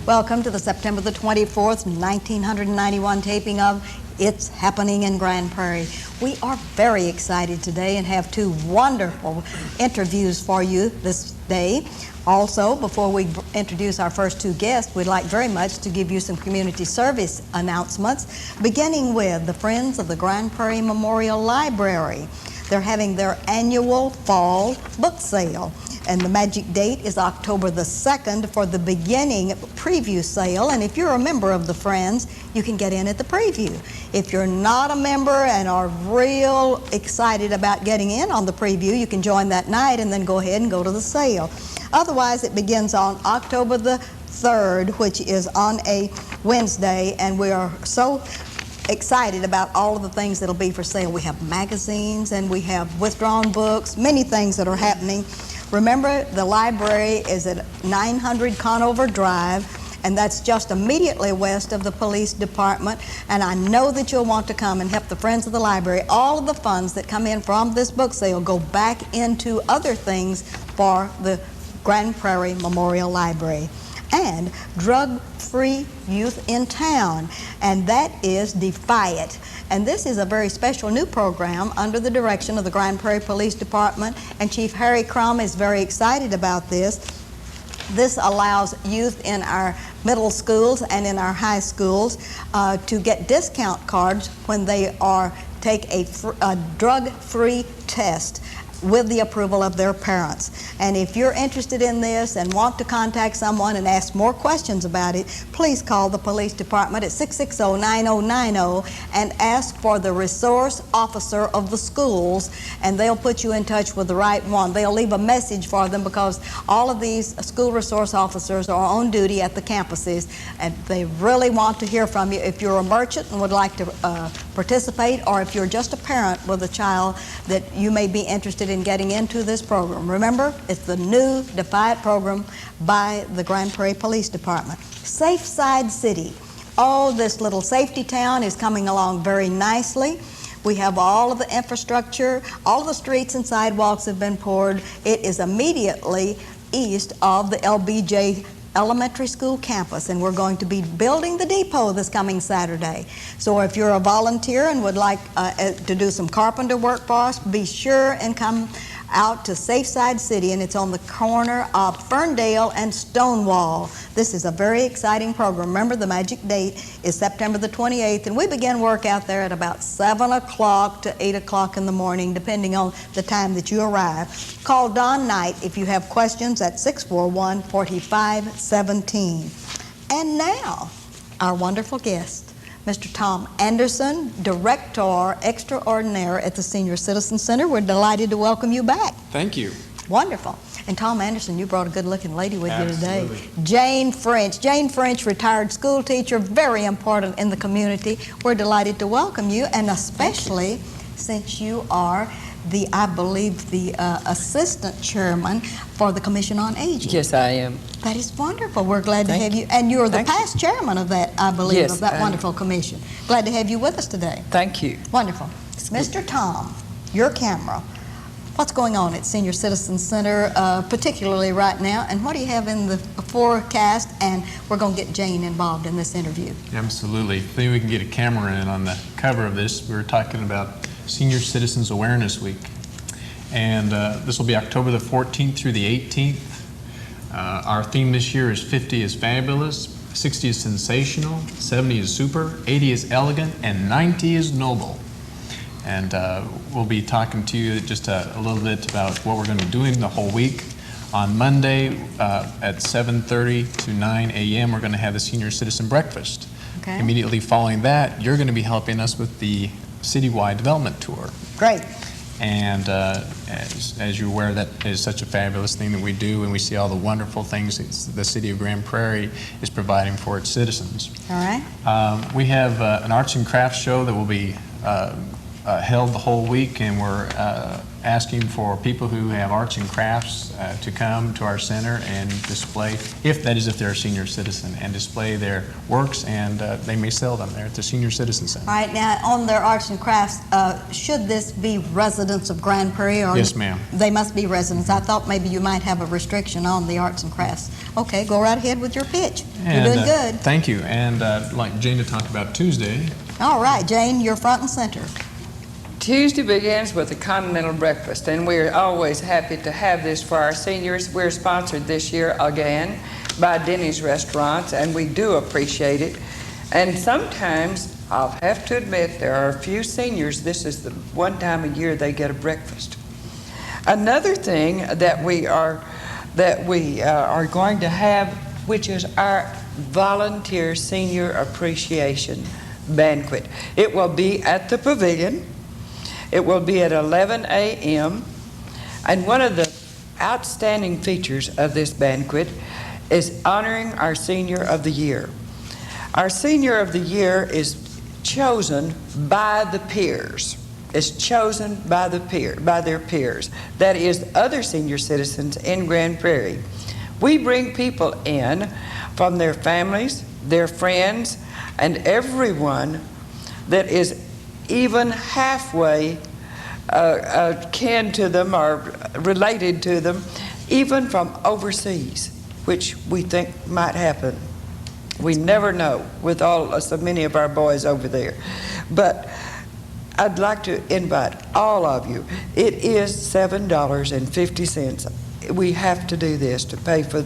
Welcome to the September the 24th, 1991 taping of It's Happening in Grand Prairie. We are very excited today and have two wonderful interviews for you this day. Also, before we introduce our first two guests, we'd like very much to give you some community service announcements, beginning with the Friends of the Grand Prairie Memorial Library. They're having their annual fall book sale, and the magic date is October the 2nd for the beginning preview sale. And if you're a member of the Friends, you can get in at the preview. If you're not a member and are real excited about getting in on the preview, you can join that night and then go ahead and go to the sale. Otherwise, it begins on October the 3rd, which is on a Wednesday, and we are so excited about all of the things that'll be for sale. We have magazines and we have withdrawn books, many things that are happening. Remember, the library is at 900 Conover Drive, and that's just immediately west of the police department. And I know that you'll want to come and help the Friends of the Library. All of the funds that come in from this book sale go back into other things for the Grand Prairie Memorial Library. And Drug-Free Youth in Town, and that is Defy It. And this is a very special new program under the direction of the Grand Prairie Police Department, and Chief Harry Crum is very excited about this. This allows youth in our middle schools and in our high schools to get discount cards when they take a drug-free test with the approval of their parents. And if you're interested in this and want to contact someone and ask more questions about it, please call the police department at 660-9090 and ask for the resource officer of the schools, and they'll put you in touch with the right one. They'll leave a message for them because all of these school resource officers are on duty at the campuses, and they really want to hear from you if you're a merchant and would like to participate, or if you're just a parent with a child that you may be interested in getting into this program. Remember, it's the new Defy It program by the Grand Prairie Police Department. Safe Side City. Oh, this little safety town is coming along very nicely. We have all of the infrastructure, all of the streets and sidewalks have been poured. It is immediately east of the LBJ Elementary School campus, and we're going to be building the depot this coming Saturday. So if you're a volunteer and would like to do some carpenter work for us, be sure and come out to Safe Side City, and it's on the corner of Ferndale and Stonewall. This is a very exciting program. Remember, the magic date is September the 28th, and we begin work out there at about 7 o'clock to 8 o'clock in the morning, depending on the time that you arrive. Call Don Knight if you have questions at 641-4517. And now, our wonderful guest, Mr. Tom Anderson, Director Extraordinaire at the Senior Citizen Center. We're delighted to welcome you back. Thank you. Wonderful. And Tom Anderson, you brought a good-looking lady with Absolutely. you today. Jane French. Jane French, retired school teacher, very important in the community. We're delighted to welcome you, and especially since you are I believe, the Assistant Chairman for the Commission on Aging. Yes, I am. That is wonderful. We're glad to have you. And you're the past chairman of that, I believe, Yes, of that wonderful commission. Glad to have you with us today. Thank you. Wonderful. Mr. Tom, your camera. What's going on at Senior Citizen Center, particularly right now, and what do you have in the forecast? And we're going to get Jane involved in this interview. Absolutely. Maybe we can get a camera in on the cover of this. We were talking about Senior Citizens Awareness Week, and this will be October the 14th through the 18th. Our theme this year is 50 is fabulous, 60 is sensational, 70 is super, 80 is elegant, and 90 is noble. And we'll be talking to you just a little bit about what we're going to be doing the whole week. On Monday at 7:30 to 9 a.m. we're going to have the Senior Citizen Breakfast. Okay. Immediately following that, you're going to be helping us with the citywide development tour. Great. And as you're aware, that is such a fabulous thing that we do, and we see all the wonderful things that the city of Grand Prairie is providing for its citizens. All right. We have an arts and crafts show that will be held the whole week, and we're asking for people who have arts and crafts to come to our center and display, if they're a senior citizen, and display their works, and they may sell them there at the Senior Citizen Center. All right, now on their arts and crafts, should this be residents of Grand Prairie? Or Yes, ma'am. They must be residents. I thought maybe you might have a restriction on the arts and crafts. Okay, go right ahead with your pitch. And, You're doing good. Thank you. And like Jane talked about Tuesday. All right, Jane, you're front and center. Tuesday begins with a continental breakfast, and we're always happy to have this for our seniors. We're sponsored this year again by Denny's Restaurants, and we do appreciate it. And sometimes, I'll have to admit, there are a few seniors, this is the one time a year they get a breakfast. Another thing that we are going to have, which is our Volunteer Senior Appreciation Banquet. It will be at the Pavilion. It will be at 11 a.m. And one of the outstanding features of this banquet is honoring our Senior of the Year. Our Senior of the Year is chosen by the peers. It's chosen by their peers. That is, other senior citizens in Grand Prairie. We bring people in from their families, their friends, and everyone that is even halfway kin to them or related to them, even from overseas, which we think might happen. We never know with so many of our boys over there. But I'd like to invite all of you. It is $7.50. We have to do this to pay for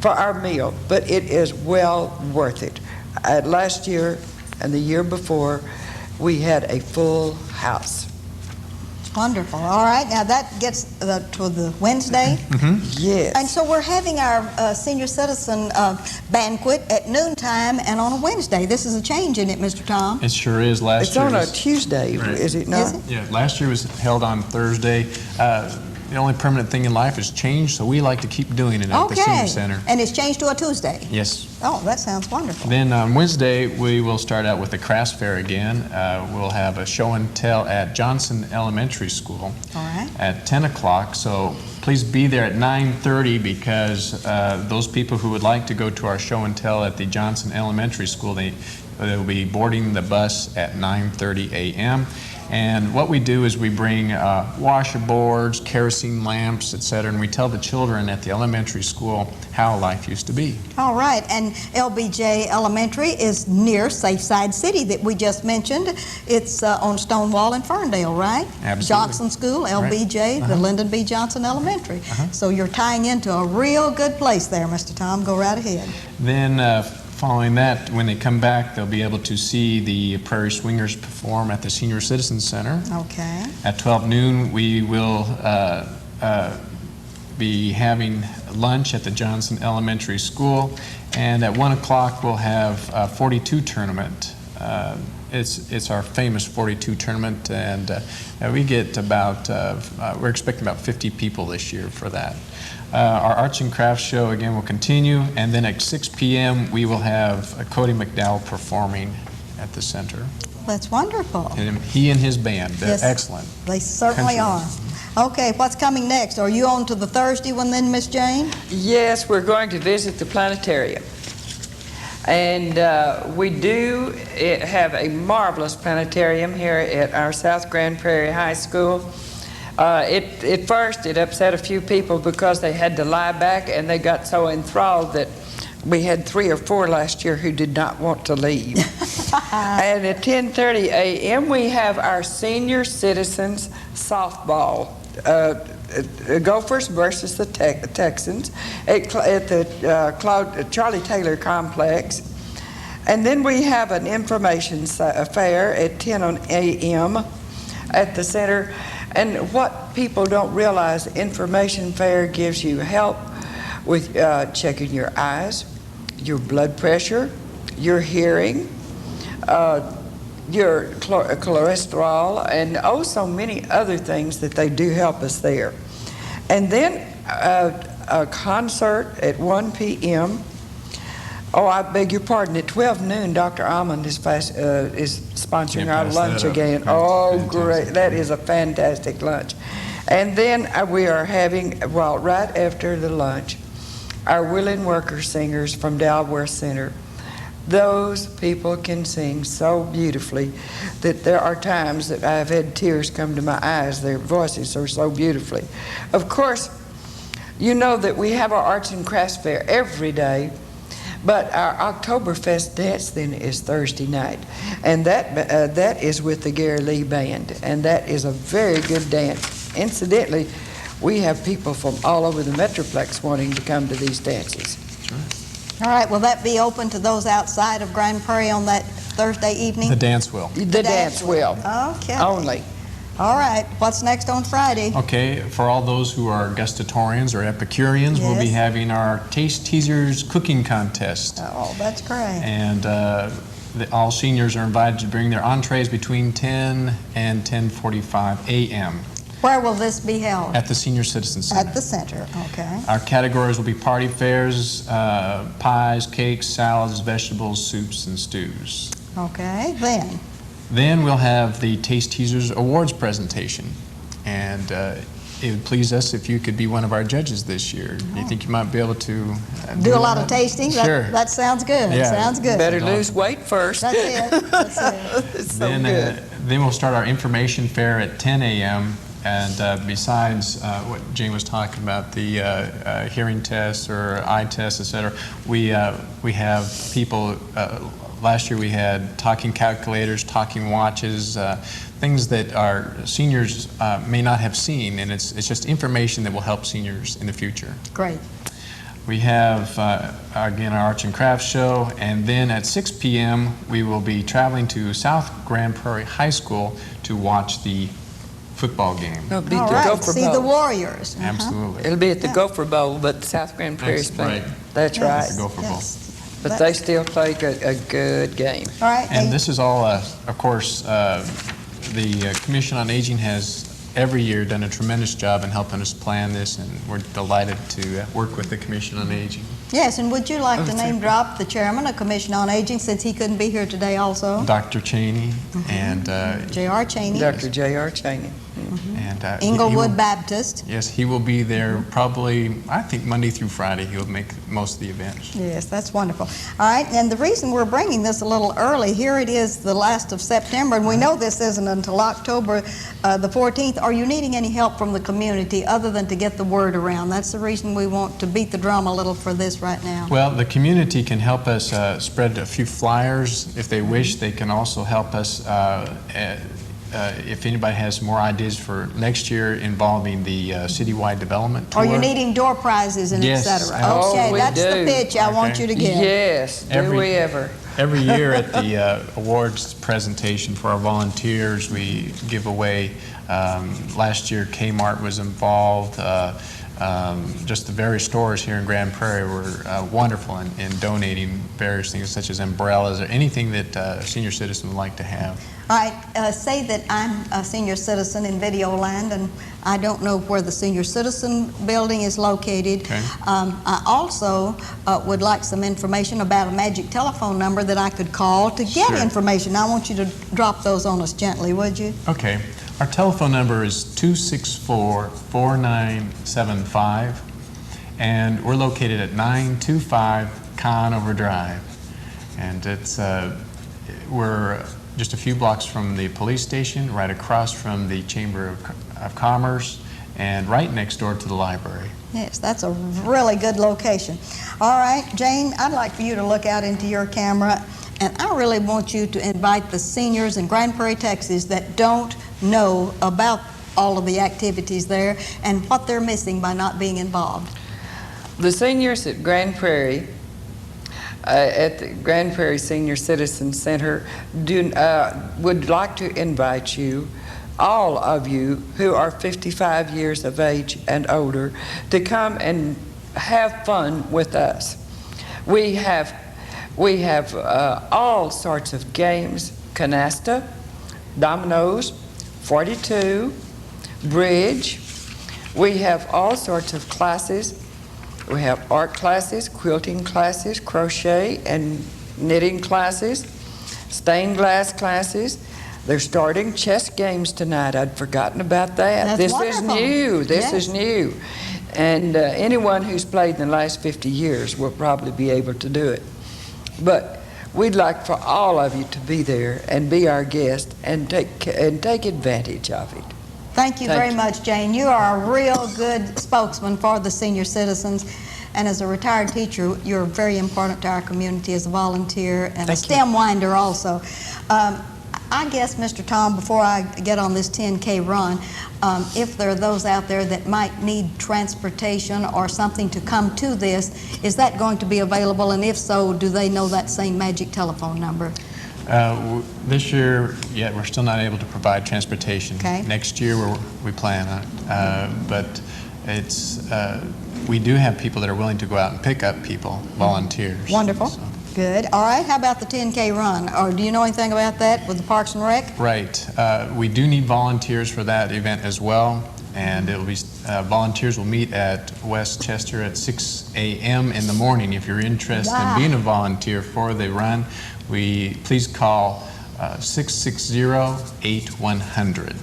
our meal, but it is well worth it. Last year and the year before, we had a full house. Wonderful. All right, now that gets to the Wednesday. Yes. And so we're having our senior citizen banquet at noontime and on a Wednesday. This is a change in it, Mr. Tom. It sure is. It's on a Tuesday, Right. is it not? Is it? Yeah, last year was held on Thursday. The only permanent thing in life is change, so we like to keep doing it at the Senior Center. And it's changed to a Tuesday. Yes. Oh, that sounds wonderful. Then on Wednesday, we will start out with the crafts fair again. We'll have a show and tell at Johnson Elementary School All right. at 10 o'clock. So please be there at 9:30 because those people who would like to go to our show and tell at the Johnson Elementary School, they will be boarding the bus at 9:30 a.m. And what we do is we bring washerboards, kerosene lamps, etc., and we tell the children at the elementary school how life used to be. All right, and LBJ Elementary is near Safeside City that we just mentioned. It's on Stonewall and Ferndale, right? Absolutely. Johnson School, LBJ, Right. the Lyndon B. Johnson Elementary. So you're tying into a real good place there, Mr. Tom. Go right ahead. Then following that, when they come back, they'll be able to see the Prairie Swingers perform at the Senior Citizen Center. Okay. At 12 noon, we will be having lunch at the Johnson Elementary School, and at 1 o'clock we'll have a 42 tournament. It's our famous 42 tournament, and we get about, we're expecting about 50 people this year for that. Our arts and crafts show again will continue, and then at 6 p.m. we will have Cody McDowell performing at the center. That's wonderful. And he and his band, they're Yes. excellent. They certainly Country. are. Okay, what's coming next? Are you on to the Thursday one then, Miss Jane? Yes, we're going to visit the planetarium. And we do have a marvelous planetarium here at our South Grand Prairie High School. At first, it upset a few people because they had to lie back, and they got so enthralled that we had 3 or 4 last year who did not want to leave. And at 10:30 a.m., we have our senior citizens softball. Gophers versus the Texans at the Charlie Taylor Complex. And then we have an information fair at 10 a.m. at the center. And what people don't realize, information fair gives you help with checking your eyes, your blood pressure, your hearing, your cholesterol, and oh, so many other things that they do help us there. And then a concert at 1 p.m. Oh, I beg your pardon. At 12 noon, Dr. Almond is sponsoring our lunch again. Oh, great. That is a fantastic lunch. And then we are having, well, right after the lunch, our willing worker singers from Delaware Center. Those people can sing so beautifully that there are times that I've had tears come to my eyes. Their voices are so beautifully. Of course, you know that we have our arts and crafts fair every day, but our Oktoberfest dance then is Thursday night, and that is with the Gary Lee Band, and that is a very good dance. Incidentally, we have people from all over the Metroplex wanting to come to these dances. All right, will that be open to those outside of Grand Prairie on that Thursday evening? The dance will. The dance will. Okay. Only. All right, what's next on Friday? Okay, for all those who are gustatorians or Epicureans, we'll be Yes. having our Taste Teasers cooking contest. Oh, that's great. And all seniors are invited to bring their entrees between 10 and 10:45 a.m. Where will this be held? at the Senior Citizen Center. At the center, okay. Our categories will be party fairs, pies, cakes, salads, vegetables, soups, and stews. Okay, Then we'll have the Taste Teasers Awards presentation. And it would please us if you could be one of our judges this year. Do you think you might be able to do a lot of tasting? Sure. That sounds good. Yeah. Sounds good. Better lose weight first. That's it. That's it. It's so good. Then we'll start our information fair at 10 a.m. And besides what Jane was talking about, the hearing tests or eye tests, et cetera, we have people, last year we had talking calculators, talking watches, things that our seniors may not have seen, and it's just information that will help seniors in the future. Great. We have, again, our Arts and Crafts show, and then at 6 p.m. we will be traveling to South Grand Prairie High School to watch the football game. It'll be All the right, Gopher see Bowl. the Warriors. Absolutely. It'll be at the Yeah. Gopher Bowl, but South Grand Prairie's That's playing. right. That's Yes. right. The Gopher Bowl. Yes. But they still play a good game. All right. And this is all, of course, the Commission on Aging has every year done a tremendous job in helping us plan this, and we're delighted to work with the Commission on Aging. Yes, and would you like to name drop the chairman of Commission on Aging since he couldn't be here today also? Dr. Cheney and J.R. Cheney. Dr. J.R. Cheney. and Inglewood Baptist. Yes, he will be there probably, I think, Monday through Friday. He'll make most of the events. Yes, that's wonderful. All right, and the reason we're bringing this a little early, here it is the last of September, and we know this isn't until October the 14th. Are you needing any help from the community other than to get the word around? That's the reason we want to beat the drum a little for this right now. Well, the community can help us spread a few flyers if they wish. They can also help us if anybody has more ideas for next year involving the citywide development tour. Are you needing door prizes and Yes, et cetera? absolutely. Okay, Oh, we that's the do. pitch I want Okay. you to get. Yes, do we ever. Every year at the awards presentation for our volunteers, we give away, last year Kmart was involved, just the various stores here in Grand Prairie were wonderful in donating various things such as umbrellas or anything that a senior citizen would like to have. All right, say that I'm a senior citizen in Videoland, and I don't know where the senior citizen building is located. Okay. I also would like some information about a magic telephone number that I could call to get Sure. information. I want you to drop those on us gently, would you? Okay. Our telephone number is 264-4975, and we're located at 925 Conover Drive. And it's we're just a few blocks from the police station, right across from the Chamber of Commerce, and right next door to the library. Yes, that's a really good location. All right, Jane, I'd like for you to look out into your camera, and I really want you to invite the seniors in Grand Prairie, Texas that don't know about all of the activities there and what they're missing by not being involved. The seniors at Grand Prairie, at the Grand Prairie Senior Citizen Center, would like to invite you, all of you who are 55 years of age and older, to come and have fun with us. We have all sorts of games: canasta, dominoes, 42, bridge. We have all sorts of classes. We have art classes, quilting classes, crochet and knitting classes, stained glass classes, They're starting chess games tonight. I'd forgotten about that. That's This wonderful. is new. This Yes. is new. And anyone who's played in the last 50 years will probably be able to do it. But we'd like for all of you to be there and be our guest and take advantage of it. Thank you Thank very you. much, Jane. You are a real good spokesman for the senior citizens. And as a retired teacher, you're very important to our community as a volunteer and a Thank you. STEM winder also. I guess, Mr. Tom, before I get on this 10K run, if there are those out there that might need transportation or something to come to this, is that going to be available? And if so, do they know that same magic telephone number? This year, we're still not able to provide transportation. Okay. Next year, we plan on it. But it's, we do have people that are willing to go out and pick up people, volunteers. Wonderful. So- Good. All right. How about the 10K run? Or do you know anything about that with the Parks and Rec? Right. We do need volunteers for that event as well. And it'll be, volunteers will meet at West Chester at 6 a.m. in the morning. If you're interested Wow. in being a volunteer for the run, please call 660-8100.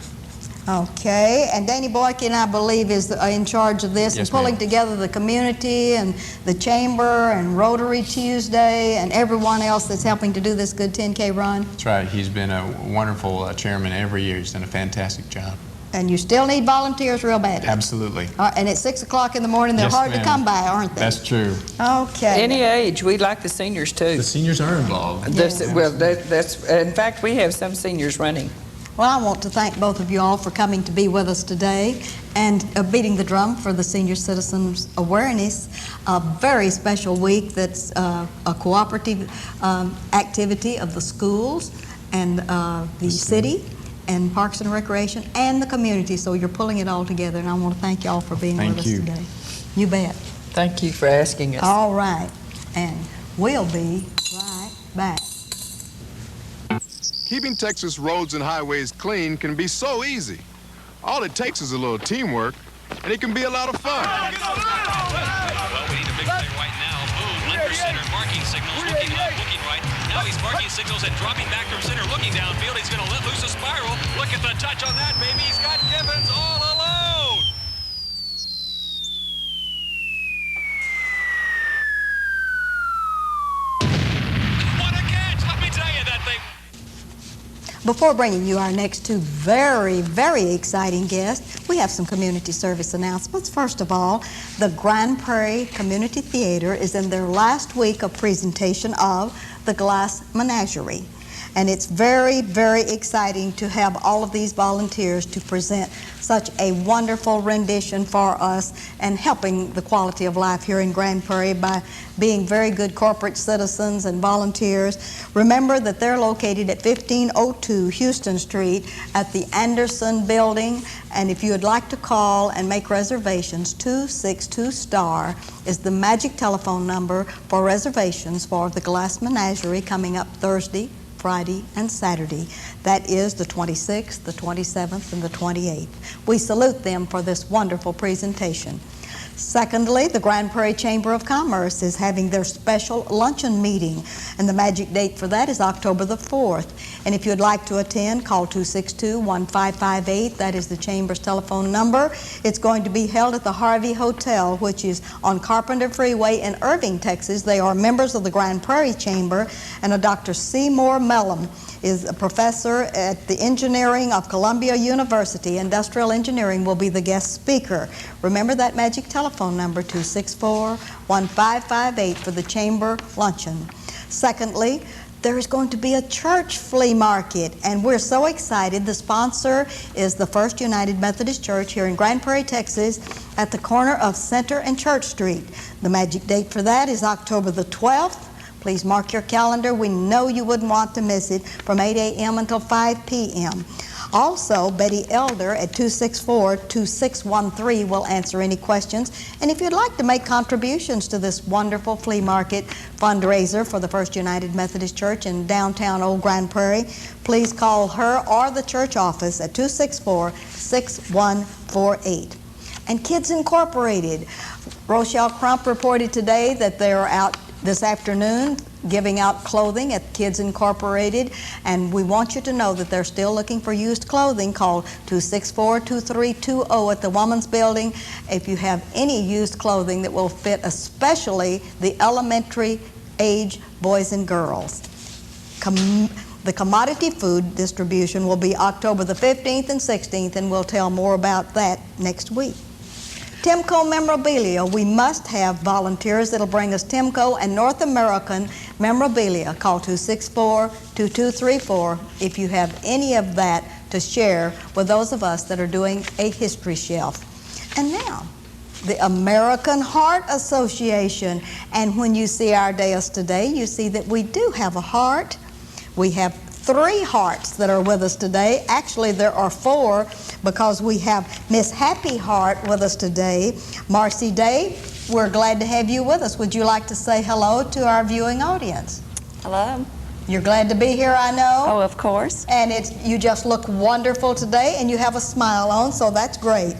Okay, and Danny Boykin, I believe, is in charge of this and Yes, pulling ma'am. together the community and the chamber and Rotary Tuesday and everyone else that's helping to do this good 10K run. That's right. He's been a wonderful chairman every year. He's done a fantastic job. And you still need volunteers real bad. Absolutely. And at 6 o'clock in the morning, they're Yes, hard to ma'am. come by, aren't they? That's true. Okay. Any age. We like the seniors too. The seniors are involved. Well, that's in fact we have some seniors running. Well, I want to thank both of you all for coming to be with us today and beating the drum for the Senior Citizens Awareness, a very special week that's a cooperative activity of the schools and the city and Parks and Recreation and the community. So you're pulling it all together, and I want to thank you all for being Thank with you. us today. You bet. Thank you for asking us. All right. And we'll be right back. Keeping Texas roads and highways clean can be so easy. All it takes is a little teamwork, and it can be a lot of fun. Well, we need a big play right now. Boone, under center, marking signals, looking left, looking right. Now he's marking signals and dropping back from center, looking downfield. He's going to let loose a spiral. Look at the touch on that, baby. He's got Gibbons all alone. What a catch! Let me tell you, that thing. Before bringing you our next two very, very exciting guests, we have some community service announcements. First of all, the Grand Prairie Community Theater is in their last week of presentation of The Glass Menagerie. And it's very, very exciting to have all of these volunteers to present such a wonderful rendition for us and helping the quality of life here in Grand Prairie by being very good corporate citizens and volunteers. Remember that they're located at 1502 Houston Street at the Anderson Building. And if you would like to call and make reservations, 262-STAR is the magic telephone number for reservations for the Glass Menagerie coming up Thursday, Friday, and Saturday. That is the 26th, the 27th, and the 28th. We salute them for this wonderful presentation. Secondly, the Grand Prairie Chamber of Commerce is having their special luncheon meeting, and the magic date for that is October the 4th. And if you'd like to attend, call 262-1558. That is the Chamber's telephone number. It's going to be held at the Harvey Hotel, which is on Carpenter Freeway in Irving, Texas. They are members of the Grand Prairie Chamber, and a Dr. Seymour Mellon is a professor at the Engineering of Columbia University. Industrial Engineering will be the guest speaker. Remember that magic telephone number, 264-1558 for the Chamber luncheon. Secondly, there is going to be a church flea market, and we're so excited. The sponsor is the First United Methodist Church here in Grand Prairie, Texas, at the corner of Center and Church Street. The magic date for that is October the 12th. Please mark your calendar. We know you wouldn't want to miss it, from 8 a.m. until 5 p.m. Also, Betty Elder at 264-2613 will answer any questions. And if you'd like to make contributions to this wonderful flea market fundraiser for the First United Methodist Church in downtown Old Grand Prairie, please call her or the church office at 264-6148. And Kids Incorporated, Rochelle Crump reported today that they're out this afternoon giving out clothing at Kids Incorporated, and we want you to know that they're still looking for used clothing. Call 264-2320 at the Women's Building if you have any used clothing that will fit especially the elementary age boys and girls. The commodity food distribution will be October the 15th and 16th, and we'll tell more about that next week. Timco memorabilia. We must have volunteers that'll bring us Timco and North American memorabilia. Call 264-2234 if you have any of that to share with those of us that are doing a history shelf. And now, the American Heart Association. And when you see our dais today, you see that we do have a heart. We have 3 hearts that are with us today. Actually, there are 4 because we have Miss Happy Heart with us today. Marcy Day, we're glad to have you with us. Would you like to say hello to our viewing audience? Hello. You're glad to be here, I know. Oh, of course. And you just look wonderful today, and you have a smile on, so that's great.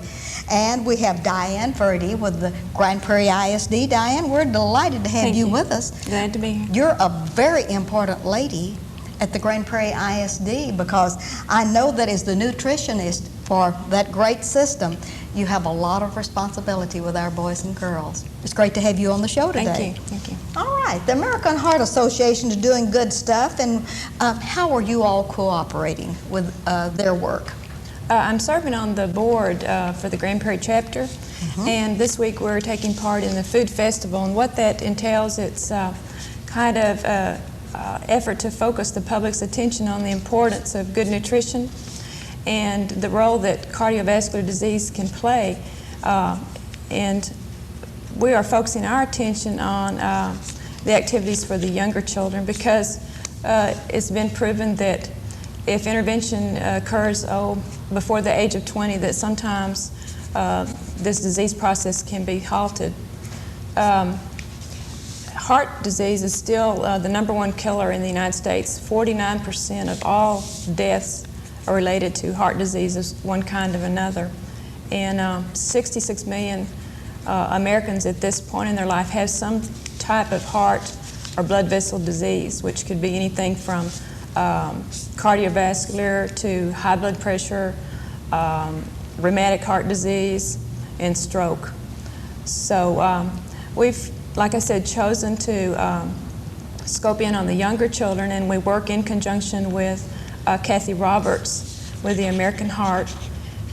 And we have Diane Verdi with the Grand Prairie ISD. Diane, we're delighted to have Thank you you. with us. Glad to be here. You're a very important lady at the Grand Prairie ISD because I know that as the nutritionist for that great system, you have a lot of responsibility with our boys and girls. It's great to have you on the show today. Thank you. Thank you. All right, the American Heart Association is doing good stuff, and how are you all cooperating with their work? I'm serving on the board for the Grand Prairie chapter, and this week we're taking part in the food festival, and what that entails, it's kind of effort to focus the public's attention on the importance of good nutrition and the role that cardiovascular disease can play. And we are focusing our attention on the activities for the younger children because it's been proven that if intervention occurs before the age of 20, that sometimes this disease process can be halted. Heart disease is still the #1 killer in the United States. 49% of all deaths are related to heart diseases, one kind of another. And 66 million Americans at this point in their life have some type of heart or blood vessel disease, which could be anything from cardiovascular to high blood pressure, rheumatic heart disease, and stroke. So we've, like I said, chosen to scope in on the younger children, and we work in conjunction with Kathy Roberts with the American Heart,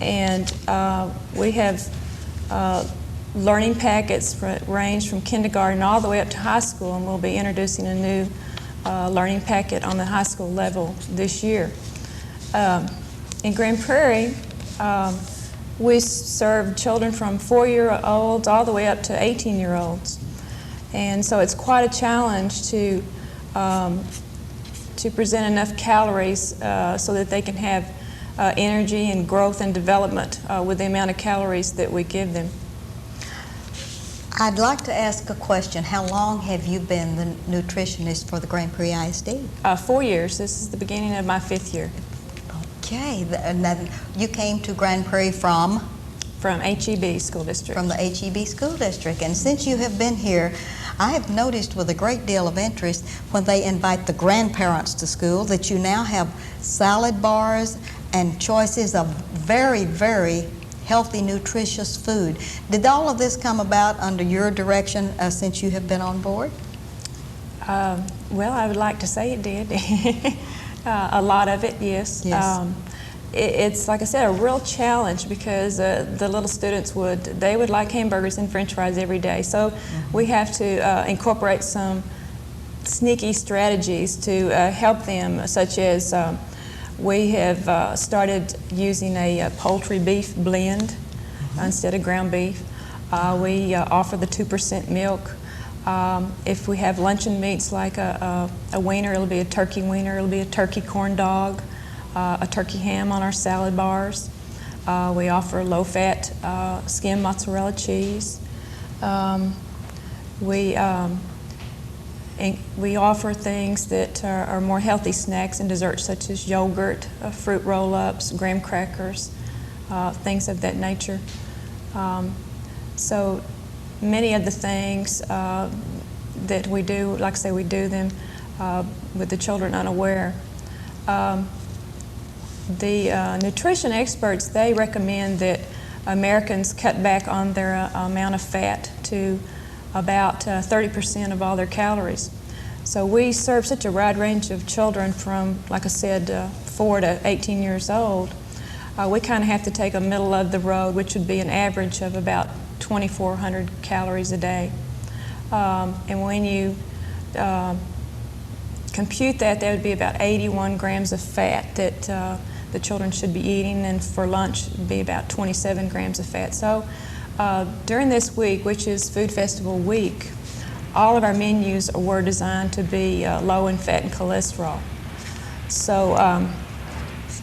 and we have learning packets range from kindergarten all the way up to high school, and we'll be introducing a new learning packet on the high school level this year. In Grand Prairie, we serve children from 4-year-olds all the way up to 18-year-olds. And so it's quite a challenge to present enough calories so that they can have energy and growth and development with the amount of calories that we give them. I'd like to ask a question. How long have you been the nutritionist for the Grand Prairie ISD? 4 years. This is the beginning of my 5th year. Okay, and then you came to Grand Prairie from? From HEB School District. From the HEB School District. And since you have been here, I have noticed with a great deal of interest when they invite the grandparents to school that you now have salad bars and choices of very, very healthy, nutritious food. Did all of this come about under your direction since you have been on board? Well, I would like to say it did. A lot of it, yes. It's, like I said, a real challenge because the little students would like hamburgers and french fries every day. So we have to incorporate some sneaky strategies to help them, such as we have started using a poultry beef blend instead of ground beef. We offer the 2% milk. If we have luncheon meats like a wiener, it'll be a turkey wiener, it'll be a turkey corn dog, a turkey ham on our salad bars. We offer low-fat skim mozzarella cheese. We offer things that are more healthy snacks and desserts, such as yogurt, fruit roll-ups, graham crackers, things of that nature. So many of the things that we do, like I say, we do them with the children unaware. The nutrition experts, they recommend that Americans cut back on their amount of fat to about 30% of all their calories. So we serve such a wide range of children from, like I said, 4 to 18 years old. We kind of have to take a middle of the road, which would be an average of about 2,400 calories a day. And when you compute that, that would be about 81 grams of fat that the children should be eating, and for lunch it would be about 27 grams of fat. So during this week, which is Food Festival week, all of our menus were designed to be low in fat and cholesterol. So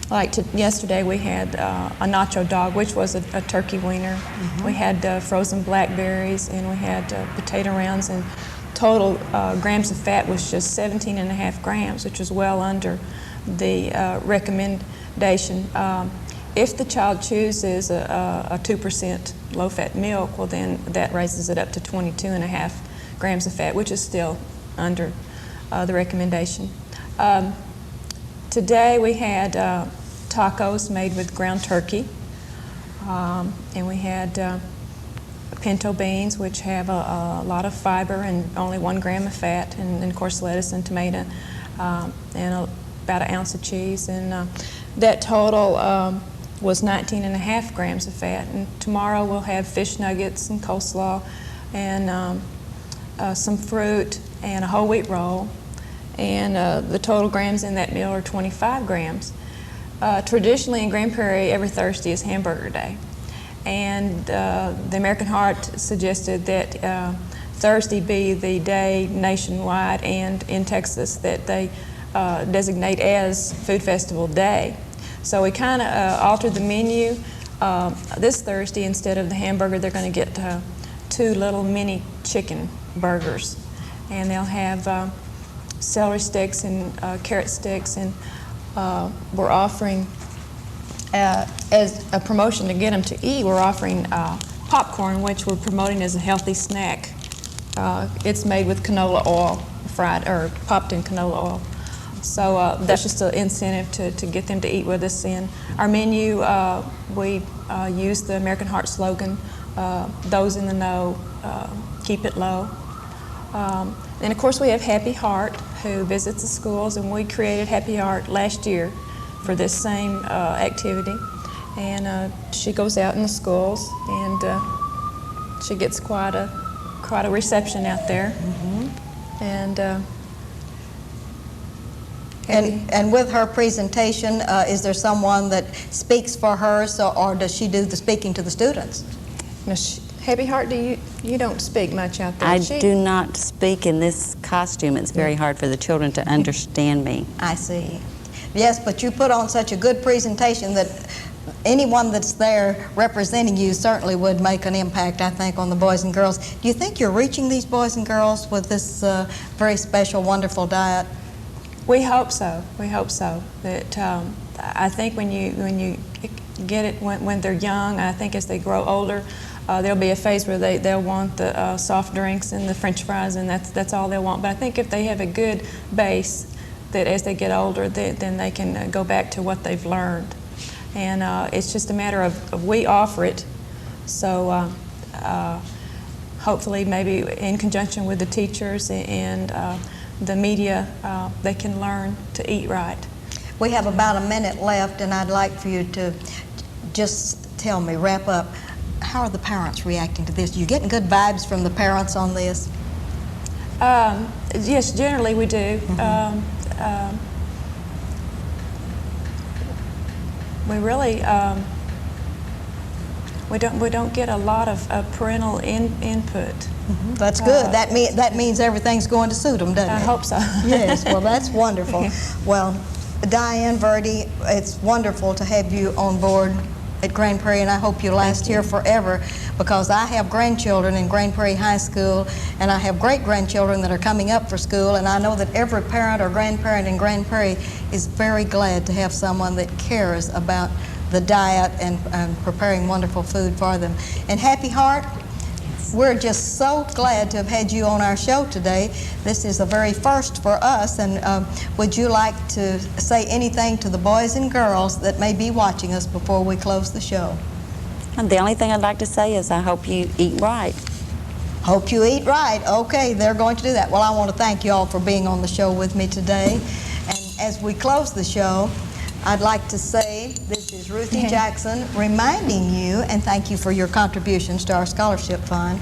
like yesterday we had a nacho dog, which was a turkey wiener. Mm-hmm. We had frozen blackberries, and we had potato rounds, and total grams of fat was just 17.5 grams, which was well under the recommendation. If the child chooses a 2% low-fat milk, well then that raises it up to 22.5 grams of fat, which is still under the recommendation. Today we had tacos made with ground turkey, and we had pinto beans, which have a lot of fiber and only 1 gram of fat, and of course lettuce and tomato, and about an ounce of cheese, and that total was 19.5 grams of fat. And tomorrow we'll have fish nuggets and coleslaw and some fruit and a whole wheat roll, and the total grams in that meal are 25 grams. Traditionally in Grand Prairie, every Thursday is hamburger day, and the American Heart suggested that Thursday be the day nationwide and in Texas that they designate as Food Festival Day. So we kind of altered the menu. This Thursday, instead of the hamburger, they're going to get 2 little mini chicken burgers, and they'll have celery sticks and carrot sticks, and we're offering, as a promotion to get them to eat, we're offering popcorn, which we're promoting as a healthy snack. It's made with canola oil, fried or popped in canola oil. So that's just an incentive to get them to eat with us. In our menu, we use the American Heart slogan, those in the know, keep it low. And of course we have Happy Heart, who visits the schools, and we created Happy Heart last year for this same activity. And she goes out in the schools, and she gets quite a reception out there. Mm-hmm. And with her presentation, is there someone that speaks for her, or does she do the speaking to the students? Now, Happy Heart, you don't speak much out there? I do not speak in this costume. It's very hard for the children to understand me. I see. Yes, but you put on such a good presentation that anyone that's there representing you certainly would make an impact, I think, on the boys and girls. Do you think you're reaching these boys and girls with this very special, wonderful diet? We hope so. We hope so. That I think when you get it when they're young, I think as they grow older, there'll be a phase where they'll want the soft drinks and the French fries, and that's all they'll want. But I think if they have a good base, that as they get older, then they can go back to what they've learned. And it's just a matter of we offer it. So hopefully, maybe in conjunction with the teachers and the media, they can learn to eat right. We have about a minute left, and I'd like for you to just tell me, wrap up, how are the parents reacting to this? You getting good vibes from the parents on this? Yes, generally we do. Mm-hmm. We really we don't get a lot of parental input. Mm-hmm. That's good. That means everything's going to suit them, doesn't it? I hope so. Yes. Well, that's wonderful. Well, Diane, Verdi, it's wonderful to have you on board at Grand Prairie, and I hope you last here forever, because I have grandchildren in Grand Prairie High School, and I have great-grandchildren that are coming up for school, and I know that every parent or grandparent in Grand Prairie is very glad to have someone that cares about the diet and preparing wonderful food for them. And Happy Heart, We're just so glad to have had you on our show today. This is a very first for us, and would you like to say anything to the boys and girls that may be watching us before we close the show? And the only thing I'd like to say is I hope you eat right. Hope you eat right. Okay, they're going to do that. Well, I want to thank you all for being on the show with me today. And as we close the show, I'd like to say this is Ruthie Jackson reminding you, and thank you for your contributions to our scholarship fund.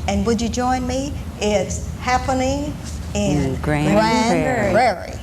And would you join me? It's happening in Grand Prairie.